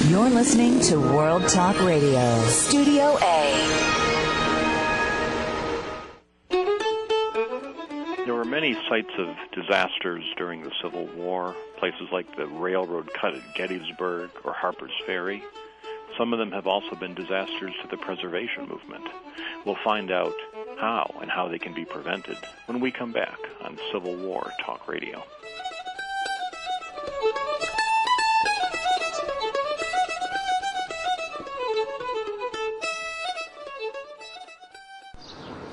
You're listening to World Talk Radio, Studio A. There were many sites of disasters during the Civil War, places like the railroad cut at Gettysburg or Harper's Ferry. Some of them have also been disasters to the preservation movement. We'll find out how and how they can be prevented when we come back on Civil War Talk Radio.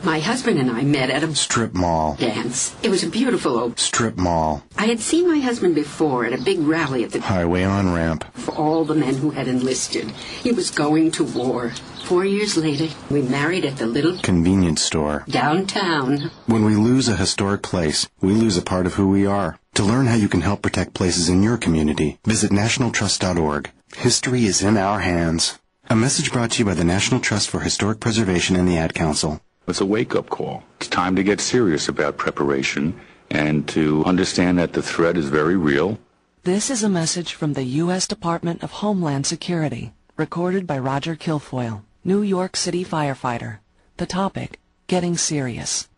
My husband and I met at a strip mall dance. It was a beautiful old strip mall. I had seen my husband before at a big rally at the highway on-ramp for all the men who had enlisted. He was going to war. 4 years later, we married at the little convenience store downtown. When we lose a historic place, we lose a part of who we are. To learn how you can help protect places in your community, visit nationaltrust.org. History is in our hands. A message brought to you by the National Trust for Historic Preservation and the Ad Council. It's a wake-up call. It's time to get serious about preparation and to understand that the threat is very real. This is a message from the U.S. Department of Homeland Security, recorded by Roger Kilfoyle, New York City firefighter. The topic, getting serious.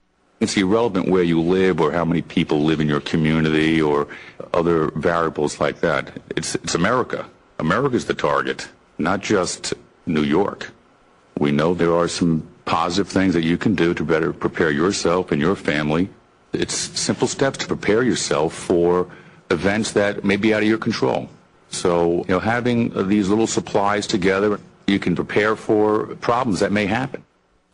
It's irrelevant where you live or how many people live in your community or other variables like that. It's America. America's the target, not just New York. We know there are some positive things that you can do to better prepare yourself and your family. It's simple steps to prepare yourself for events that may be out of your control. So, having these little supplies together, you can prepare for problems that may happen.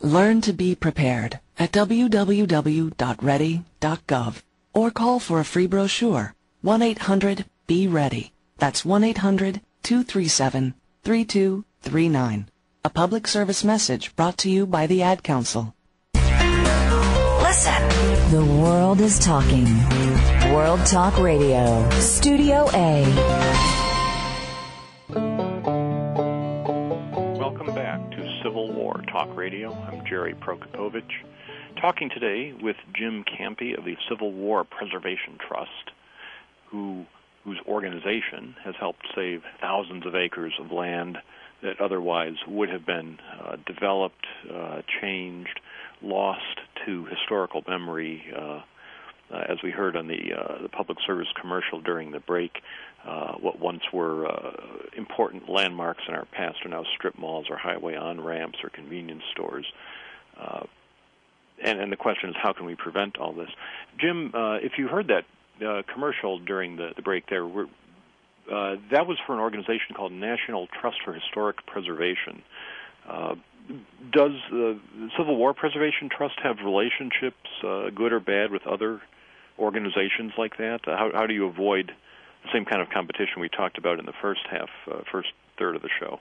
Learn to be prepared at www.ready.gov or call for a free brochure, 1-800-BE-READY. That's 1-800-237-3239. A public service message brought to you by the Ad Council. Listen. The world is talking. World Talk Radio, Studio A. Welcome back to Civil War Talk Radio. I'm Jerry Prokopovich, talking today with Jim Campy of the Civil War Preservation Trust, whose organization has helped save thousands of acres of land that otherwise would have been developed, changed, lost to historical memory. As we heard on the public service commercial during the break, what once were important landmarks in our past are now strip malls or highway on-ramps or convenience stores. And the question is, how can we prevent all this? Jim, if you heard that commercial during the break there, that was for an organization called National Trust for Historic Preservation. Does the Civil War Preservation Trust have relationships, good or bad, with other organizations like that? How do you avoid the same kind of competition we talked about in the first third of the show?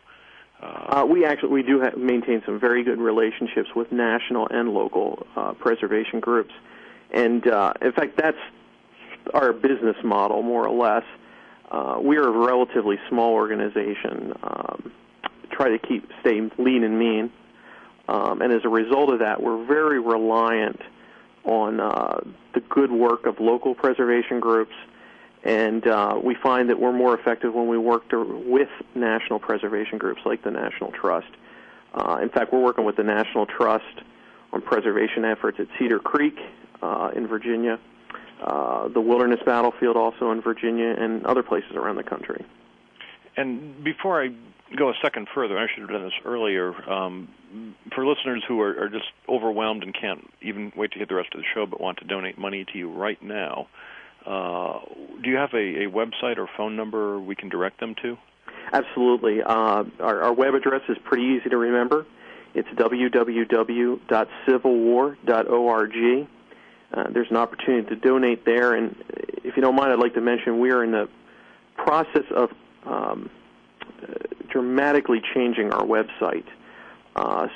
We do maintain some very good relationships with national and local preservation groups. And, in fact, that's our business model, more or less. We are a relatively small organization, try to stay lean and mean, and as a result of that, we're very reliant on the good work of local preservation groups, and we find that we're more effective when we work with national preservation groups like the National Trust. In fact, we're working with the National Trust on preservation efforts at Cedar Creek in Virginia, the Wilderness Battlefield also in Virginia, and other places around the country. And before I go a second further, I should have done this earlier, for listeners who are just overwhelmed and can't even wait to hear the rest of the show but want to donate money to you right now, do you have a website or phone number we can direct them to? Absolutely. Our web address is pretty easy to remember. It's www.civilwar.org. There's an opportunity to donate there, and if you don't mind, I'd like to mention we are in the process of dramatically changing our website.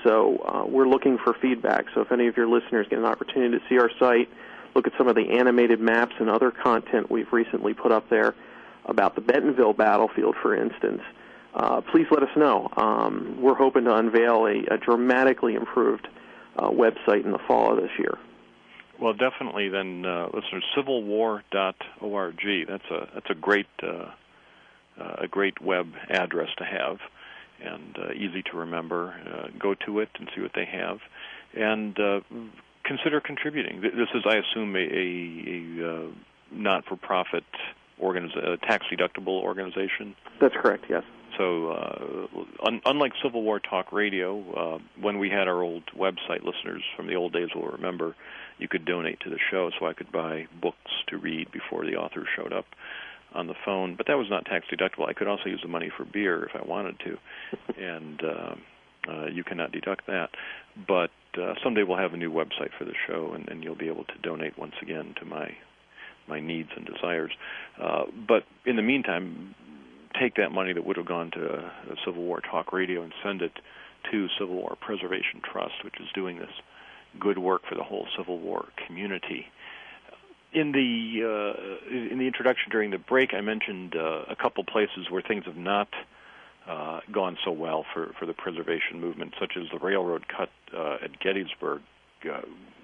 So we're looking for feedback. So if any of your listeners get an opportunity to see our site, look at some of the animated maps and other content we've recently put up there about the Bentonville battlefield, for instance, please let us know. We're hoping to unveil a dramatically improved website in the fall of this year. Well, definitely then, listeners, civilwar.org. That's a great a great web address to have, and easy to remember. Go to it and see what they have, and consider contributing. This is, I assume, a not-for-profit tax-deductible organization? That's correct, yes. So unlike Civil War Talk Radio, when we had our old website, listeners from the old days will remember, you could donate to the show, so I could buy books to read before the author showed up on the phone. But that was not tax-deductible. I could also use the money for beer if I wanted to, and you cannot deduct that. But someday we'll have a new website for the show, and you'll be able to donate once again to my needs and desires. But in the meantime, take that money that would have gone to Civil War Talk Radio and send it to Civil War Preservation Trust, which is doing this good work for the whole Civil War community. In the introduction during the break, I mentioned a couple places where things have not gone so well for the preservation movement, such as the railroad cut at Gettysburg.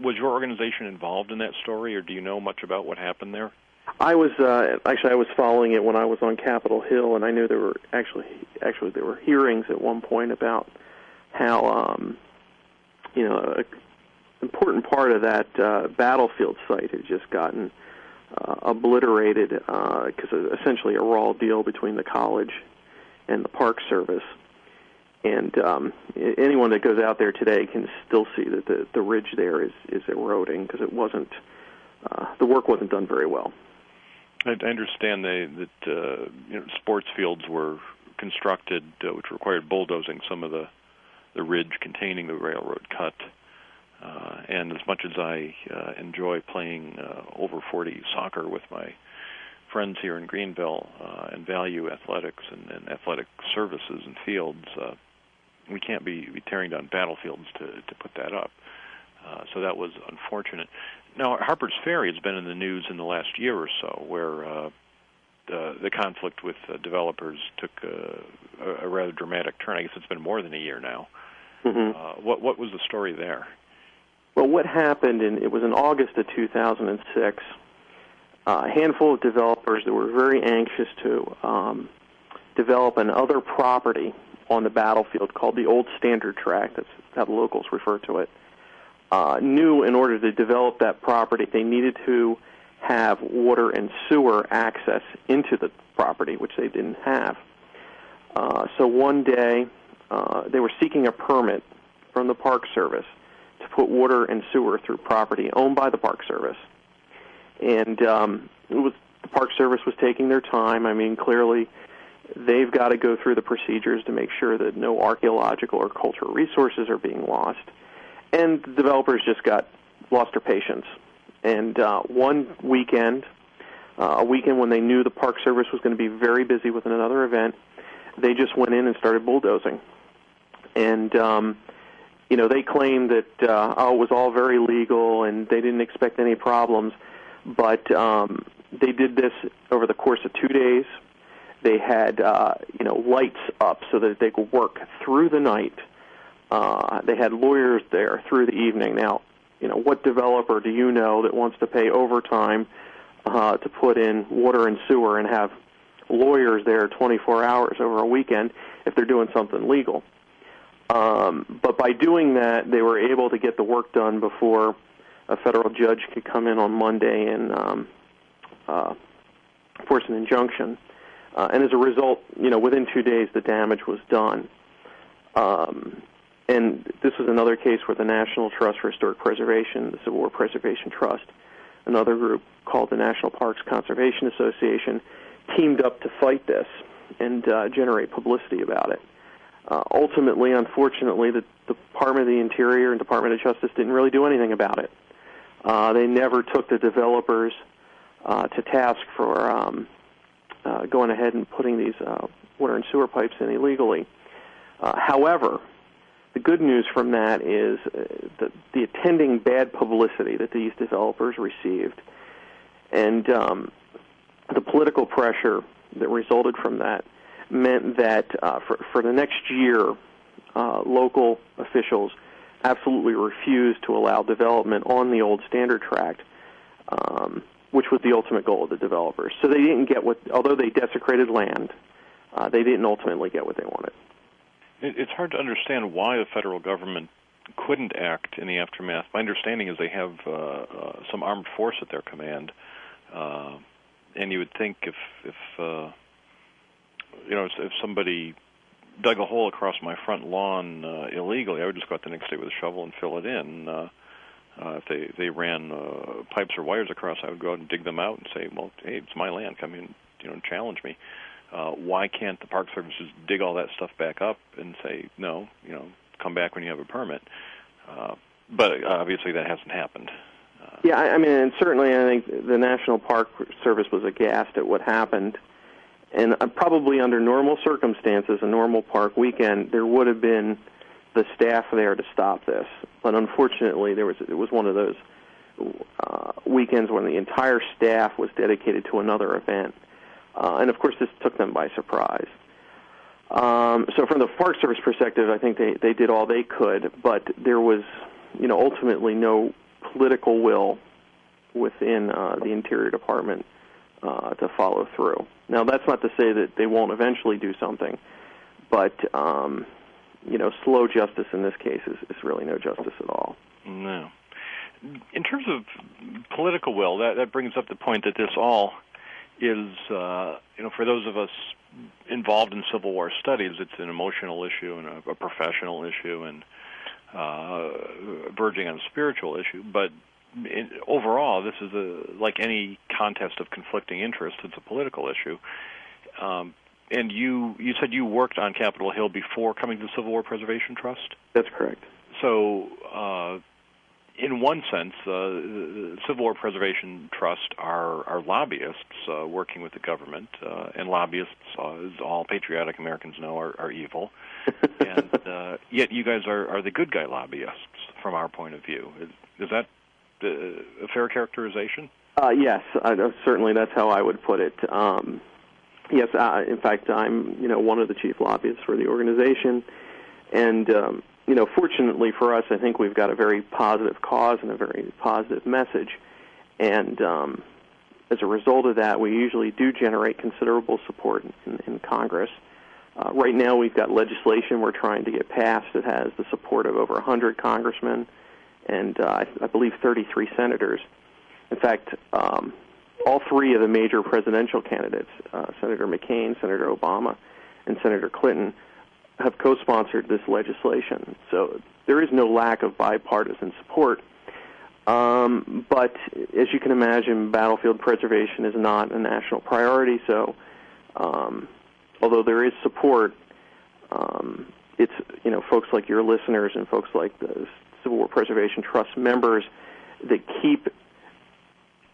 Was your organization involved in that story, or do you know much about what happened there? I was I was following it when I was on Capitol Hill, and I knew there were actually there were hearings at one point about how an important part of that battlefield site had just gotten obliterated because essentially a raw deal between the college and the Park Service. And anyone that goes out there today can still see that the ridge there is eroding because it wasn't the work wasn't done very well. I understand that sports fields were constructed which required bulldozing some of the ridge containing the railroad cut. And as much as I enjoy playing over 40 soccer with my friends here in Greenville and value athletics and athletic services and fields, we can't be tearing down battlefields to put that up. So that was unfortunate. Now, Harper's Ferry has been in the news in the last year or so, where the conflict with developers took a rather dramatic turn. I guess it's been more than a year now. Mm-hmm. What was the story there? Well, what happened, it was in August of 2006, a handful of developers that were very anxious to develop another property on the battlefield called the Old Standard Tract, that's how the locals refer to it, knew in order to develop that property they needed to have water and sewer access into the property, which they didn't have. So one day they were seeking a permit from the Park Service to put water and sewer through property owned by the Park Service. And the Park Service was taking their time. I mean, clearly they've got to go through the procedures to make sure that no archaeological or cultural resources are being lost. And the developers just lost their patience. And one weekend, a weekend when they knew the Park Service was going to be very busy with another event, they just went in and started bulldozing. And they claimed that it was all very legal and they didn't expect any problems, but they did this over the course of 2 days. They had lights up so that they could work through the night. They had lawyers there through the evening. Now, what developer do you know that wants to pay overtime to put in water and sewer and have lawyers there 24 hours over a weekend if they're doing something legal? But by doing that, they were able to get the work done before a federal judge could come in on Monday and force an injunction. And as a result, within 2 days, the damage was done. And this was another case where the National Trust for Historic Preservation, the Civil War Preservation Trust, another group called the National Parks Conservation Association, teamed up to fight this and generate publicity about it. Ultimately, unfortunately, the Department of the Interior and Department of Justice didn't really do anything about it. They never took the developers to task for going ahead and putting these water and sewer pipes in illegally. However, the good news from that is the attending bad publicity that these developers received and the political pressure that resulted from that meant that for the next year, local officials absolutely refused to allow development on the Old Standard Tract, which was the ultimate goal of the developers. So they didn't get although they desecrated land, they didn't ultimately get what they wanted. It's hard to understand why the federal government couldn't act in the aftermath. My understanding is they have some armed force at their command, and you would think if somebody dug a hole across my front lawn illegally, I would just go out the next day with a shovel and fill it in. If they ran pipes or wires across, I would go out and dig them out and say, well, hey, it's my land. Come in, and challenge me. Why can't the Park Service just dig all that stuff back up and say, no, come back when you have a permit? But obviously that hasn't happened. Yeah, and certainly I think the National Park Service was aghast at what happened. And probably under normal circumstances, a normal park weekend, there would have been the staff there to stop this. But unfortunately, it was one of those weekends when the entire staff was dedicated to another event. And, of course, this took them by surprise. So from the Park Service perspective, I think they did all they could, but there was, ultimately no political will within the Interior Department to follow through. Now, that's not to say that they won't eventually do something, but, slow justice in this case is really no justice at all. No. In terms of political will, that brings up the point that this all is, for those of us involved in Civil War studies, it's an emotional issue and a professional issue and verging on a spiritual issue. But overall, this is like any contest of conflicting interests. It's a political issue. And you said you worked on Capitol Hill before coming to the Civil War Preservation Trust? That's correct. So, in one sense, the Civil War Preservation Trust are lobbyists working with the government, and lobbyists, as all patriotic Americans know, are evil. And yet you guys are the good guy lobbyists from our point of view. Is that a fair characterization? Yes, certainly that's how I would put it. Yes, in fact, I'm one of the chief lobbyists for the organization, and fortunately for us, I think we've got a very positive cause and a very positive message, and as a result of that, we usually do generate considerable support in Congress. Right now, we've got legislation we're trying to get passed that has the support of over 100 congressmen and I believe 33 senators. In fact, all three of the major presidential candidates, Senator McCain, Senator Obama, and Senator Clinton, have co-sponsored this legislation. So there is no lack of bipartisan support. But as you can imagine, battlefield preservation is not a national priority. So although there is support, it's folks like your listeners and folks like the Civil War Preservation Trust members that keep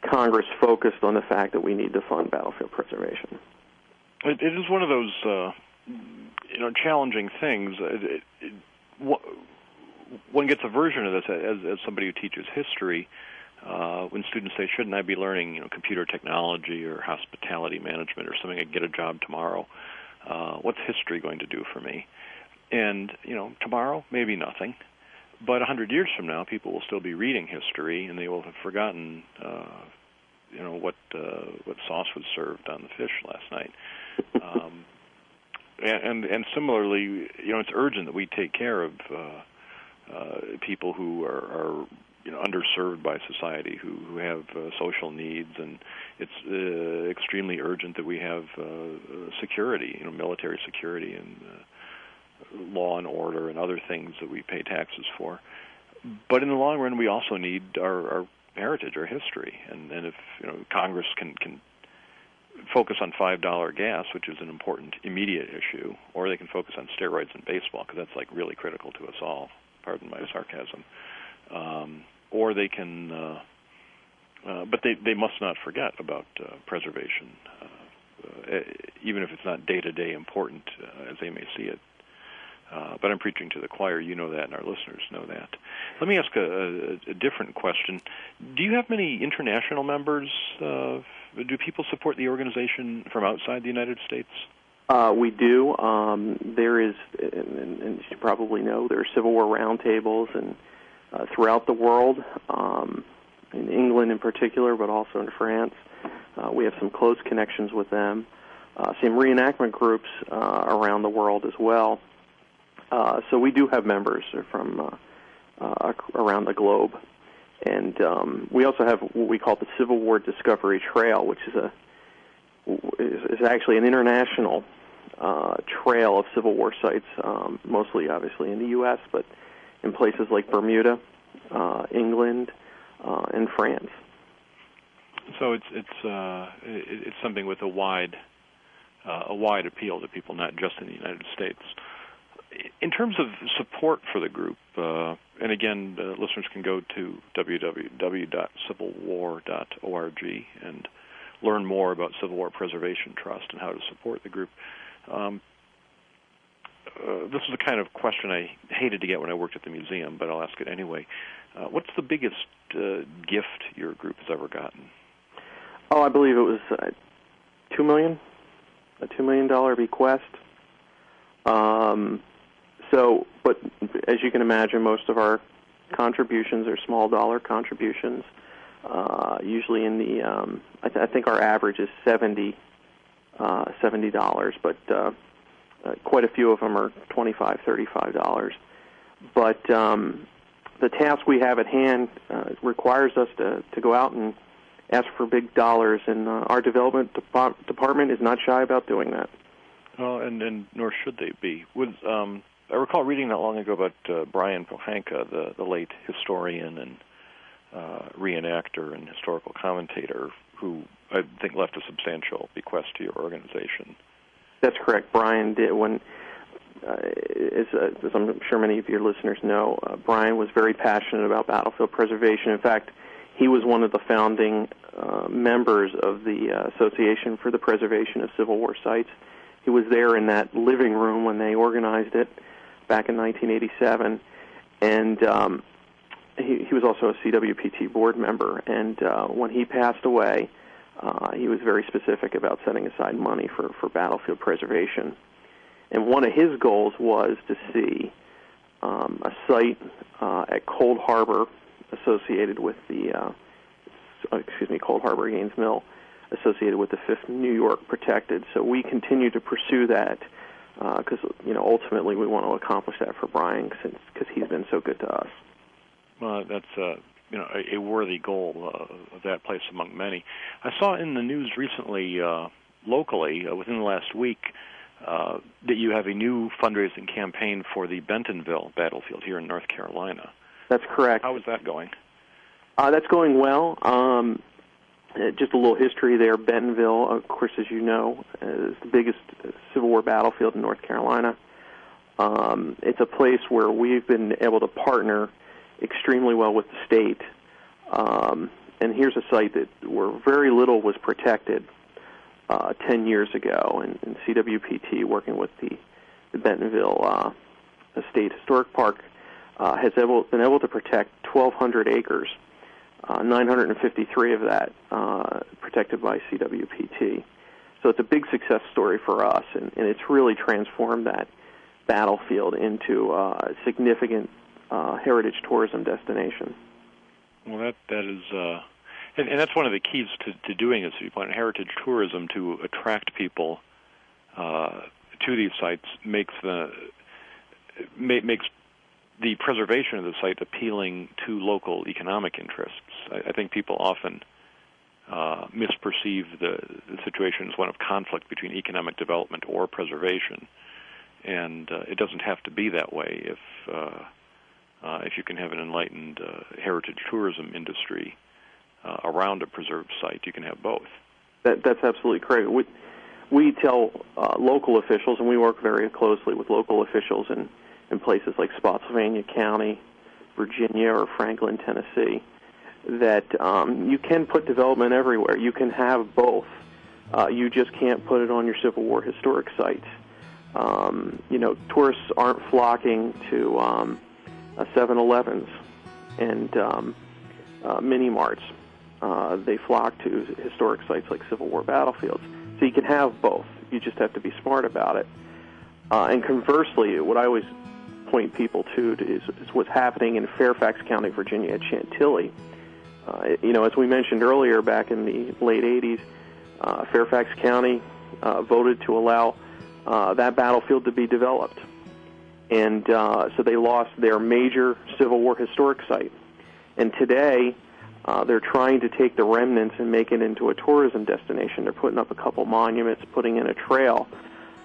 Congress focused on the fact that we need to fund battlefield preservation. It is one of those challenging things. One gets a version of this as somebody who teaches history. When students say, "Shouldn't I be learning, computer technology or hospitality management or something? I can get a job tomorrow. What's history going to do for me?" And tomorrow, maybe nothing. But 100 years from now, people will still be reading history, and they will have forgotten, what sauce was served on the fish last night. And similarly, it's urgent that we take care of people who are underserved by society, who have social needs, and it's extremely urgent that we have security, military security and law and order and other things that we pay taxes for. But in the long run, we also need our heritage, our history, and if Congress can focus on $5 gas, which is an important immediate issue, or they can focus on steroids in baseball, because that's like really critical to us all. Pardon my sarcasm. Or they can, but they must not forget about preservation, even if it's not day-to-day important as they may see it. But I'm preaching to the choir. You know that, and our listeners know that. Let me ask a different question. Do you have many international members? Do people support the organization from outside the United States? We do. There is, and you probably know, there are Civil War roundtables and throughout the world, in England in particular, but also in France. We have some close connections with them. some reenactment groups around the world as well. So we do have members from around the globe. And we also have what we call the Civil War Discovery Trail, which is actually an international trail of Civil War sites, mostly obviously in the U.S., but in places like Bermuda, England, and France. So it's something with a wide appeal to people, not just in the United States. In terms of support for the group, and again, listeners can go to www.civilwar.org and learn more about Civil War Preservation Trust and how to support the group. This is the kind of question I hated to get when I worked at the museum, but I'll ask it anyway. What's the biggest gift your group has ever gotten? Oh, I believe it was $2 million, a $2 million bequest. But as you can imagine, most of our contributions are small dollar contributions. Usually in the, I think our average is $70, but quite a few of them are $25, $35. But the task we have at hand requires us to go out and ask for big dollars, and our development department is not shy about doing that. Well, and nor should they be. I recall reading not long ago about Brian Pohanka, the late historian and reenactor and historical commentator, who I think left a substantial bequest to your organization. That's correct. Brian did. As I'm sure many of your listeners know, Brian was very passionate about battlefield preservation. In fact, he was one of the founding members of the Association for the Preservation of Civil War Sites. He was there in that living room when they organized it back in 1987, and he was also a CWPT board member. And when he passed away, he was very specific about setting aside money for battlefield preservation. And one of his goals was to see a site at Cold Harbor associated with the, Cold Harbor Gaines Mill, associated with the 5th New York protected. So we continue to pursue that because ultimately we want to accomplish that for Brian because he's been so good to us. Well, that's a worthy goal of that place among many. I saw in the news recently, locally, within the last week, that you have a new fundraising campaign for the Bentonville battlefield here in North Carolina. That's correct. How is that going? That's going well. Just a little history there. Bentonville, of course, as you know, is the biggest Civil War battlefield in North Carolina. It's a place where we've been able to partner extremely well with the state. And here's a site where very little was protected 10 years ago, and CWPT, working with the Bentonville State Historic Park, has been able to protect 1,200 acres. 953 of that protected by CWPT. So it's a big success story for us, and it's really transformed that battlefield into a significant heritage tourism destination. Well, that is, and that's one of the keys to doing this. If you point heritage tourism to attract people to these sites makes the preservation of the site appealing to local economic interests. I think people often misperceive the situation as one of conflict between economic development or preservation, and it doesn't have to be that way if you can have an enlightened heritage tourism industry around a preserved site. You can have both. That's absolutely correct. We tell local officials, and we work very closely with local officials in places like Spotsylvania County, Virginia, or Franklin, Tennessee, that you can put development everywhere. You can have both. You just can't put it on your Civil War historic sites. Tourists aren't flocking to 7-Elevens and mini-marts. They flock to historic sites like Civil War battlefields. So you can have both. You just have to be smart about it. And conversely, what I always point people to is what's happening in Fairfax County, Virginia, at Chantilly. As we mentioned earlier, back in the late 80s, Fairfax County voted to allow that battlefield to be developed. And so they lost their major Civil War historic site. And today, they're trying to take the remnants and make it into a tourism destination. They're putting up a couple monuments, putting in a trail.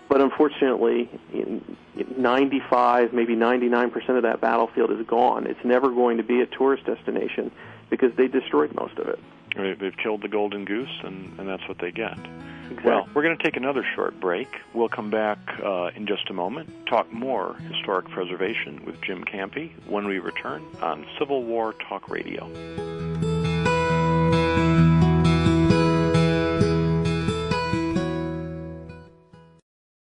But unfortunately, 95, maybe 99% of that battlefield is gone. It's never going to be a tourist destination because they destroyed most of it. They've killed the golden goose, and that's what they get. Exactly. Well, we're going to take another short break. We'll come back in just a moment, talk more historic preservation with Jim Campy when we return on Civil War Talk Radio.